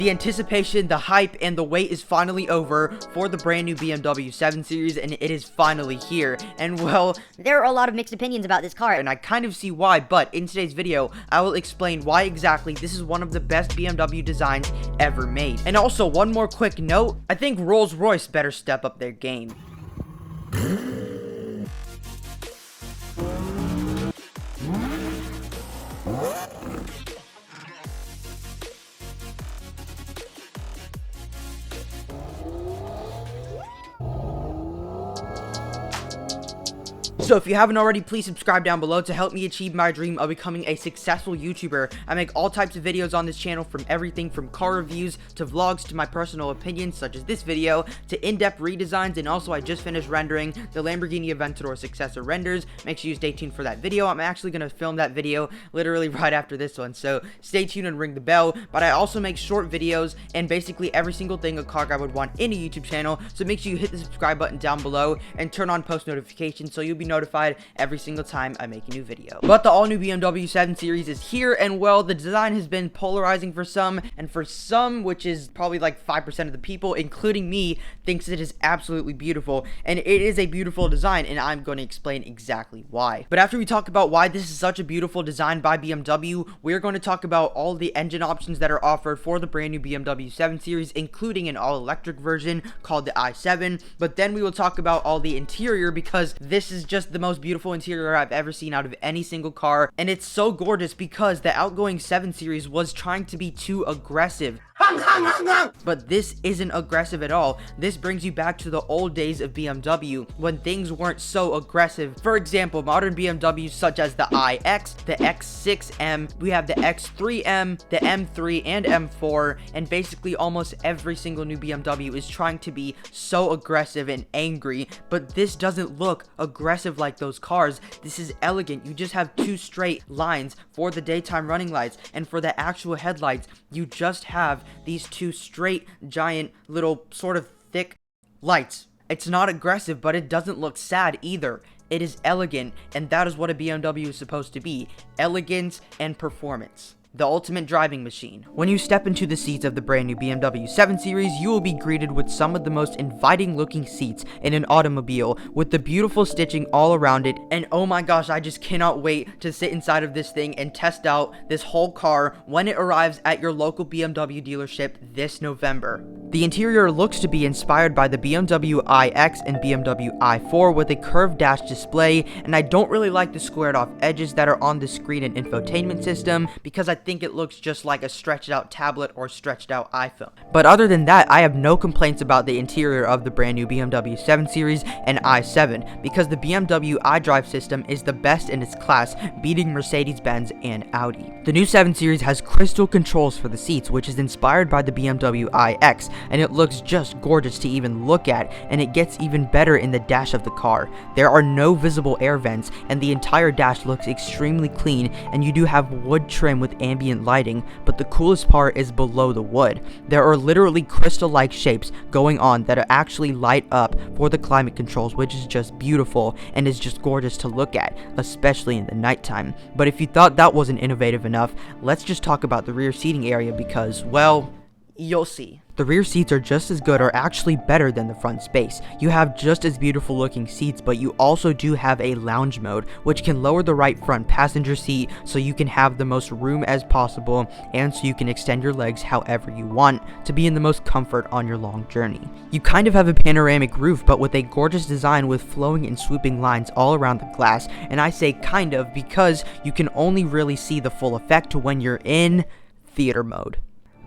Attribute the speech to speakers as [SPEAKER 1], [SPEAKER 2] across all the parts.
[SPEAKER 1] The anticipation, the hype, and the wait is finally over for the brand new BMW 7 Series, and it is finally here. And well,
[SPEAKER 2] there are a lot of mixed opinions about this car,
[SPEAKER 1] and I kind of see why, but in today's video, I will explain why exactly this is one of the best BMW designs ever made. And also, one more quick note, I think Rolls Royce better step up their game. So if you haven't already, please subscribe down below to help me achieve my dream of becoming a successful YouTuber. I make all types of videos on this channel, from everything from car reviews to vlogs to my personal opinions such as this video to in-depth redesigns, and also I just finished rendering the Lamborghini Aventador successor renders. Make sure you stay tuned for that video. I'm actually going to film that video literally right after this one, so stay tuned and ring the bell. But I also make short videos and basically every single thing a car guy would want in a YouTube channel, so make sure you hit the subscribe button down below and turn on post notifications so you'll be notified every single time I make a new video. But the all-new BMW 7 Series is here, and well, the design has been polarizing for some, and for some, which is probably like 5% of the people, including me, thinks it is absolutely beautiful, and it is a beautiful design, and I'm going to explain exactly why. But after we talk about why this is such a beautiful design by BMW, we're going to talk about all the engine options that are offered for the brand new BMW 7 Series, including an all-electric version called the i7, but then we will talk about all the interior, because this is just the most beautiful interior I've ever seen out of any single car, and it's so gorgeous because the outgoing 7 Series was trying to be too aggressive. But this isn't aggressive at all. This brings you back to the old days of BMW when things weren't so aggressive. For example, modern BMWs such as the iX, the X6M, we have the X3M, the M3 and M4, and basically almost every single new BMW is trying to be so aggressive and angry, but this doesn't look aggressive like those cars. This is elegant. You just have two straight lines for the daytime running lights, and for the actual headlights, you just have these two straight, giant, little, sort of thick lights. It's not aggressive, but it doesn't look sad either. It is elegant, and that is what a BMW is supposed to be. Elegance and performance. The ultimate driving machine. When you step into the seats of the brand new BMW 7 Series, you will be greeted with some of the most inviting looking seats in an automobile, with the beautiful stitching all around it, and oh my gosh, I just cannot wait to sit inside of this thing and test out this whole car when it arrives at your local BMW dealership this November. The interior looks to be inspired by the BMW iX and BMW i4 with a curved dash display, and I don't really like the squared off edges that are on the screen and infotainment system, because I think it looks just like a stretched out tablet or stretched out iPhone. But other than that, I have no complaints about the interior of the brand new BMW 7 Series and i7, because the BMW iDrive system is the best in its class, beating Mercedes-Benz and Audi. The new 7 Series has crystal controls for the seats, which is inspired by the BMW iX, and it looks just gorgeous to even look at, and it gets even better in the dash of the car. There are no visible air vents, and the entire dash looks extremely clean, and you do have wood trim with ambient lighting, but the coolest part is below the wood. There are literally crystal-like shapes going on that actually light up for the climate controls, which is just beautiful and is just gorgeous to look at, especially in the nighttime. But if you thought that wasn't innovative enough, let's just talk about the rear seating area, because, well, you'll see. The rear seats are just as good, or actually better, than the front space. You have just as beautiful looking seats, but you also do have a lounge mode, which can lower the right front passenger seat so you can have the most room as possible, and so you can extend your legs however you want to be in the most comfort on your long journey. You kind of have a panoramic roof, but with a gorgeous design with flowing and swooping lines all around the glass, and I say kind of because you can only really see the full effect when you're in theater mode.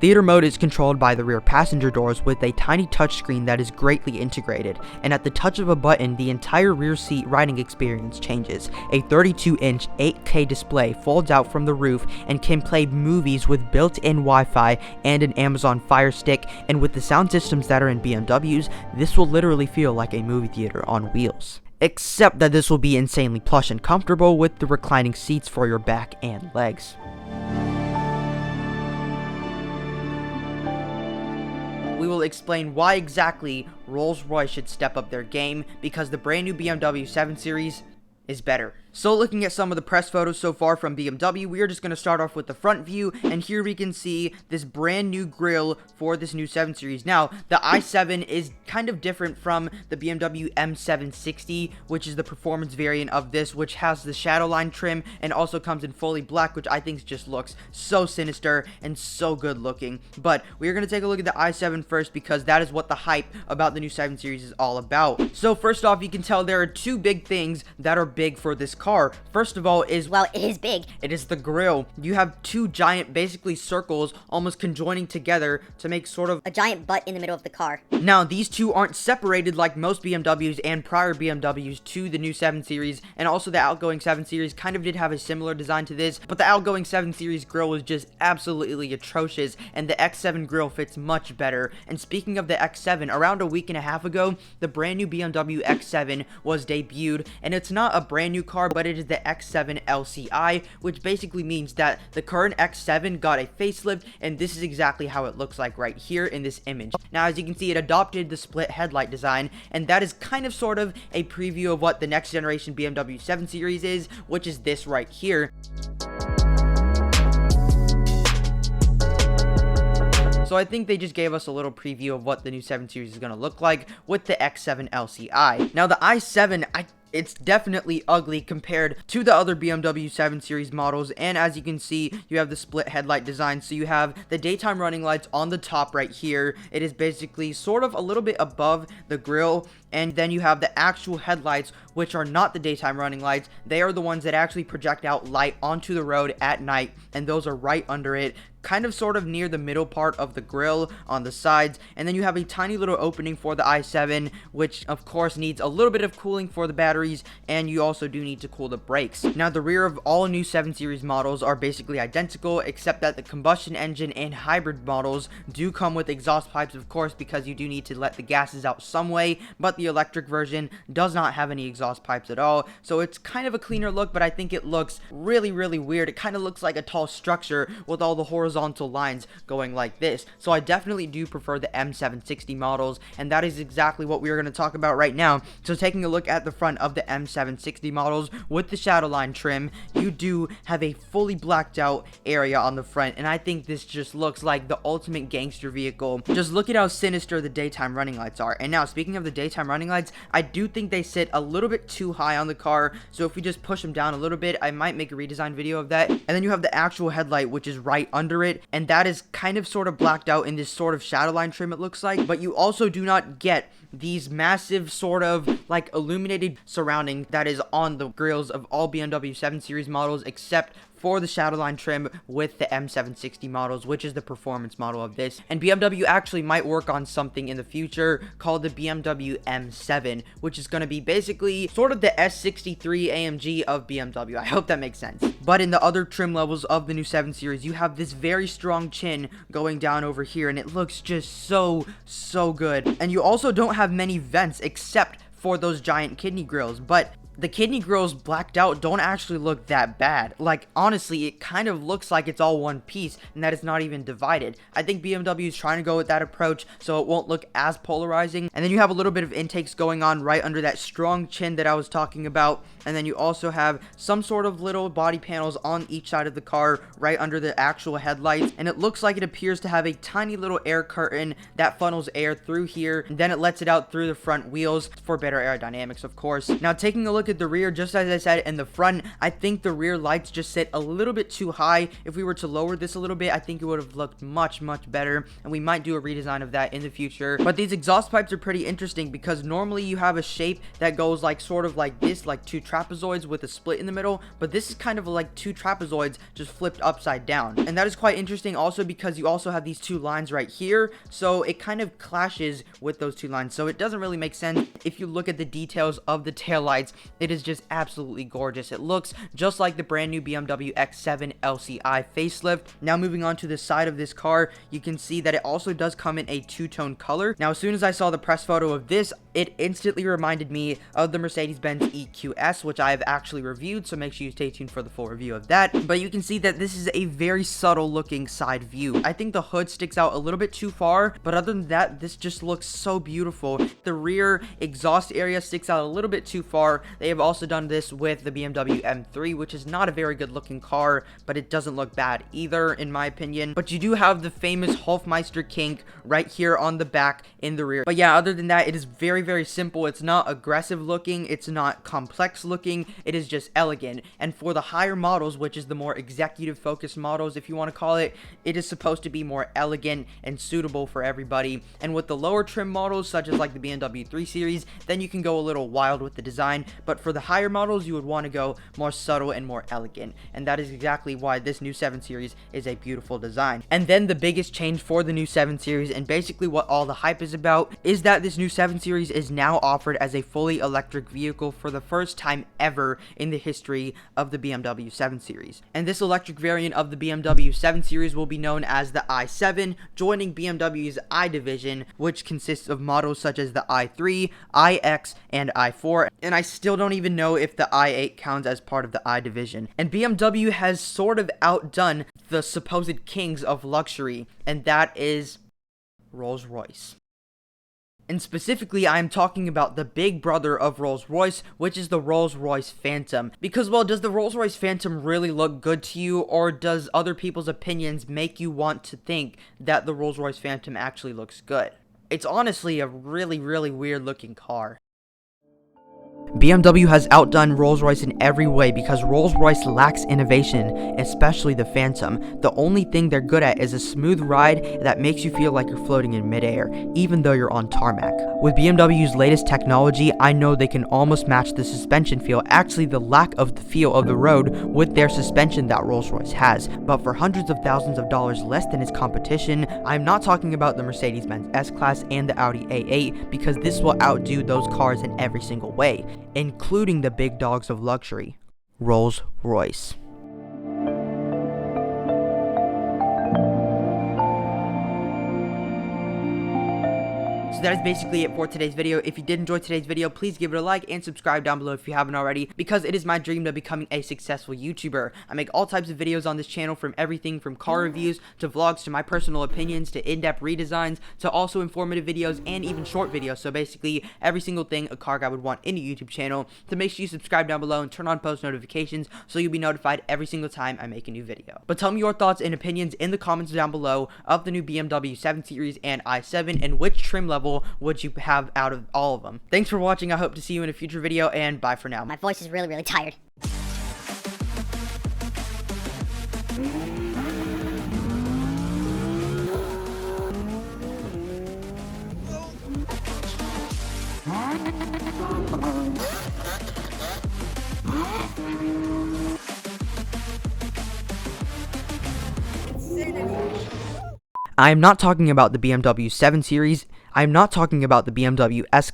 [SPEAKER 1] Theater mode is controlled by the rear passenger doors with a tiny touchscreen that is greatly integrated, and at the touch of a button, the entire rear seat riding experience changes. A 32-inch 8K display folds out from the roof and can play movies with built-in Wi-Fi and an Amazon Fire Stick, and with the sound systems that are in BMWs, this will literally feel like a movie theater on wheels. Except that this will be insanely plush and comfortable with the reclining seats for your back and legs. We will explain why exactly Rolls Royce should step up their game, because the brand new BMW 7 Series is better. So looking at some of the press photos so far from BMW, we are just going to start off with the front view, and here we can see this brand new grille for this new 7 Series. Now, the i7 is kind of different from the BMW M760, which is the performance variant of this, which has the shadow line trim and also comes in fully black, which I think just looks so sinister and so good looking. But we are going to take a look at the i7 first, because that is what the hype about the new 7 Series is all about. So first off, you can tell there are two big things that are big for this car. First of all is,
[SPEAKER 2] Well, it is big.
[SPEAKER 1] it is the grille. You have two giant, basically circles, almost conjoining together to make sort of
[SPEAKER 2] A giant butt in the middle of the car.
[SPEAKER 1] Now, these two aren't separated like most BMWs and prior BMWs to the new 7 Series, and also the outgoing 7 Series kind of did have a similar design to this, but the outgoing 7 Series grille was just absolutely atrocious, and the X7 grille fits much better. And speaking of the X7, around a week and a half ago, the brand new BMW X7 was debuted, and it's not a brand new car, but it is the X7 LCI, which basically means that the current X7 got a facelift, and this is exactly how it looks like right here in this image. Now, as you can see, it adopted the split headlight design, and that is kind of sort of a preview of what the next generation BMW 7 Series is, which is this right here. So I think they just gave us a little preview of what the new 7 Series is going to look like with the X7 LCI. Now, the i7, it's definitely ugly compared to the other BMW 7 Series models, and as you can see, you have the split headlight design. So you have the daytime running lights on the top right here. It is basically sort of a little bit above the grille, and then you have the actual headlights, which are not the daytime running lights. They are the ones that actually project out light onto the road at night, and those are right under it, kind of sort of near the middle part of the grille on the sides. And then you have a tiny little opening for the i7, which of course needs a little bit of cooling for the batteries, and you also do need to cool the brakes. Now, the rear of all new 7 Series models are basically identical, except that the combustion engine and hybrid models do come with exhaust pipes, of course, because you do need to let the gases out some way, but the electric version does not have any exhaust pipes at all. So it's kind of a cleaner look, but I think it looks really weird. It kind of looks like a tall structure with all the horizontal lines going like this. So I definitely do prefer the M760 models, and that is exactly what we are going to talk about right now. So taking a look at the front of the M760 models with the shadow line trim, you do have a fully blacked out area on the front, and I think this just looks like the ultimate gangster vehicle. Just look at how sinister the daytime running lights are. And now, speaking of the daytime running lights, I do think they sit a little bit too high on the car, so if we just push them down a little bit, I might make a redesign video of that. And then you have the actual headlight, which is right under it, and that is kind of sort of blacked out in this sort of shadow line trim, it looks like. But you also do not get these massive sort of like illuminated surrounding that is on the grills of all BMW 7 Series models, except for the shadow line trim with the M760 models, which is the performance model of this. And BMW actually might work on something in the future called the BMW M7, which is going to be basically sort of the S63 AMG of BMW. I hope that makes sense. But in the other trim levels of the new 7 Series, you have this very strong chin going down over here, and it looks just so good. And you also don't have many vents except for those giant kidney grills, but the kidney grills blacked out don't actually look that bad. Like, honestly, it kind of looks like it's all one piece and that it's not even divided. I think BMW is trying to go with that approach so it won't look as polarizing. And then you have a little bit of intakes going on right under that strong chin that I was talking about. And then you also have some sort of little body panels on each side of the car right under the actual headlights. And it looks like it appears to have a tiny little air curtain that funnels air through here, and then it lets it out through the front wheels for better aerodynamics, of course. Now, taking a look at the rear, just as I said, in the front, I think the rear lights just sit a little bit too high. If we were to lower this a little bit, I think it would have looked much better, and we might do a redesign of that in the future. But these exhaust pipes are pretty interesting because normally you have a shape that goes like sort of like this, like two trapezoids with a split in the middle, but this is kind of like two trapezoids just flipped upside down. And that is quite interesting also because you also have these two lines right here, so it kind of clashes with those two lines, so it doesn't really make sense. If you look at the details of the taillights, it is just absolutely gorgeous. It looks just like the brand new BMW X7 LCI facelift. Now, moving on to the side of this car, you can see that it also does come in a two-tone color. Now, as soon as I saw the press photo of this, it instantly reminded me of the Mercedes-Benz EQS, which I have actually reviewed, so make sure you stay tuned for the full review of that. But you can see that this is a very subtle looking side view. I think the hood sticks out a little bit too far, but other than that, this just looks so beautiful. The rear exhaust area sticks out a little bit too far. They have also done this with the BMW M3, which is not a very good looking car, but it doesn't look bad either, in my opinion. But you do have the famous Hofmeister kink right here on the back in the rear. But yeah, other than that, it is very, very simple. It's not aggressive looking. It's not complex looking. It is just elegant. And for the higher models, which is the more executive focused models, if you want to call it, it is supposed to be more elegant and suitable for everybody. And with the lower trim models, such as like the BMW 3 Series, then you can go a little wild with the design. But for the higher models, you would want to go more subtle and more elegant. And that is exactly why this new 7 Series is a beautiful design. And then the biggest change for the new 7 Series, and basically what all the hype is about, is that this new 7 Series is now offered as a fully electric vehicle for the first time ever in the history of the BMW 7 Series. And this electric variant of the BMW 7 Series will be known as the i7, joining BMW's i division, which consists of models such as the i3, iX, and i4. And I still don't even know if the i8 counts as part of the i division. And BMW has sort of outdone the supposed kings of luxury, and that is Rolls Royce. And specifically, I am talking about the big brother of Rolls Royce, which is the Rolls Royce Phantom. Because, well, does the Rolls Royce Phantom really look good to you, or does other people's opinions make you want to think that the Rolls Royce Phantom actually looks good? It's honestly a really, really weird looking car. BMW has outdone Rolls-Royce in every way because Rolls-Royce lacks innovation, especially the Phantom. The only thing they're good at is a smooth ride that makes you feel like you're floating in midair, even though you're on tarmac. With BMW's latest technology, I know they can almost match the suspension feel, actually the lack of the feel of the road, with their suspension that Rolls-Royce has. But for hundreds of thousands of dollars less than its competition, I'm not talking about the Mercedes-Benz S-Class and the Audi A8, because this will outdo those cars in every single way, including the big dogs of luxury, Rolls-Royce. So that is basically it for today's video. If you did enjoy today's video, please give it a like and subscribe down below if you haven't already, because it is my dream to becoming a successful YouTuber. I make all types of videos on this channel, from everything from car reviews to vlogs to my personal opinions to in-depth redesigns to also informative videos and even short videos. So basically every single thing a car guy would want in a YouTube channel. So make sure you subscribe down below and turn on post notifications so you'll be notified every single time I make a new video. But tell me your thoughts and opinions in the comments down below of the new BMW 7 Series and i7, and which trim level would you have out of all of them. Thanks for watching. I hope to see you in a future video, and bye for now.
[SPEAKER 2] My voice is really, really tired.
[SPEAKER 1] I am not talking about the BMW 7 Series. I am not talking about the BMW S.